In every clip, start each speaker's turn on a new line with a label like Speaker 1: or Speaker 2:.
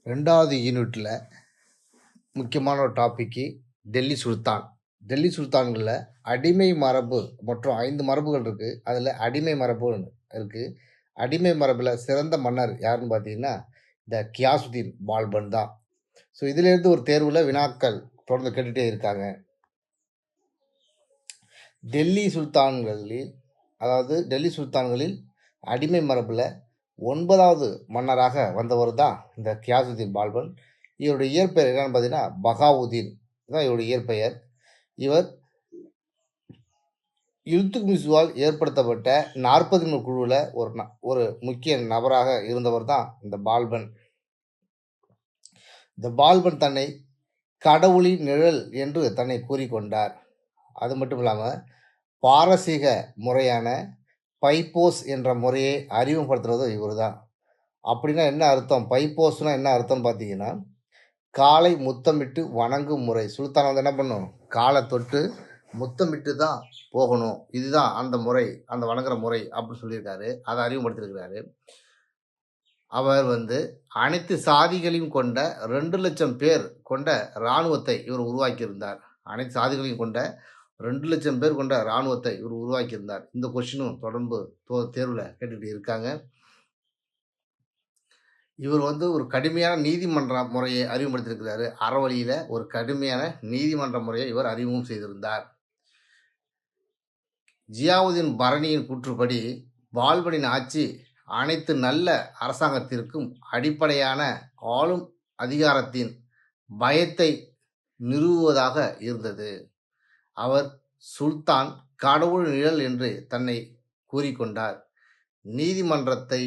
Speaker 1: ரெண்டாவது யூனிட்டில் முக்கியமான ஒரு டாப்பிக்கு டெல்லி சுல்தான். டெல்லி சுல்தான்களில் அடிமை மரபு மற்றும் 5 மரபுகள் இருக்குது. அதில் அடிமை மரபு இருக்குது. அடிமை மரபில் சிறந்த மன்னர் யாருன்னு பார்த்தீங்கன்னா இந்த கியாசுதீன் பால்பன் தான். ஸோ இதிலேருந்து ஒரு தேர்வில் வினாக்கள் தொடர்ந்து கேட்டுகிட்டே இருக்காங்க. டெல்லி சுல்தான்களில் அடிமை மரபில் 9வது மன்னராக வந்தவர் தான் இந்த கியாசுதீன் பால்பன். இவருடைய இயற்பெயர் என்னன்னு பார்த்தீங்கன்னா பகாவுதீன் தான் இவருடைய இயற்பெயர். இவர் இல்துத்மிஷால் ஏற்படுத்தப்பட்ட 43 குழுவில் ஒரு முக்கிய நபராக இருந்தவர் தான் இந்த பால்பன். இந்த பால்பன் தன்னை கடவுளின் நிழல் என்று தன்னை கூறிக்கொண்டார். அது மட்டும் இல்லாமல் பாரசீக முறையான பைப்போஸ் என்ற முறையை அறிமுகப்படுத்துறது இவர் தான். அப்படின்னா என்ன அர்த்தம்? பைப்போஸ்னா என்ன அர்த்தம்னு பார்த்தீங்கன்னா காலை முத்தமிட்டு வணங்கும் முறை. சுல்தான் வந்து என்ன பண்ணும்? காலை தொட்டு முத்தமிட்டு தான் போகணும். இதுதான் அந்த முறை, அந்த வணங்குற முறை அப்படின்னு சொல்லியிருக்காரு. அதை அறிமுகப்படுத்தியிருக்கிறாரு. அவர் வந்து அனைத்து சாதிகளையும் கொண்ட 2 லட்சம் பேர் கொண்ட இராணுவத்தை இவர் உருவாக்கியிருந்தார். அனைத்து சாதிகளையும் கொண்ட 2 லட்சம் பேர் கொண்ட இராணுவத்தை இவர் உருவாக்கியிருந்தார். இந்த கொஸ்டினும் தொடர்ந்து தேர்வில் கேட்டுக்கிட்டு இருக்காங்க. இவர் வந்து ஒரு கடுமையான நீதிமன்ற முறையை அறிமுகப்படுத்தியிருக்கிறாரு. அறவழியில் ஒரு கடுமையான நீதிமன்ற முறையை இவர் அறிமுகம் செய்திருந்தார். ஜியாவுதீன் பரணியின் கூற்றுப்படி பால்பனின் ஆட்சி அனைத்து நல்ல அரசாங்கத்திற்கும் அடிப்படையான ஆளும் அதிகாரத்தின் பயத்தை நிறுவுவதாக இருந்தது. அவர் சுல்தான் கடவுள் நிழல் என்று தன்னை கூறிக்கொண்டார். நீதிமன்றத்தை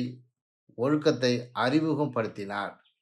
Speaker 1: ஒழுக்கத்தை அறிமுகப்படுத்தினார்.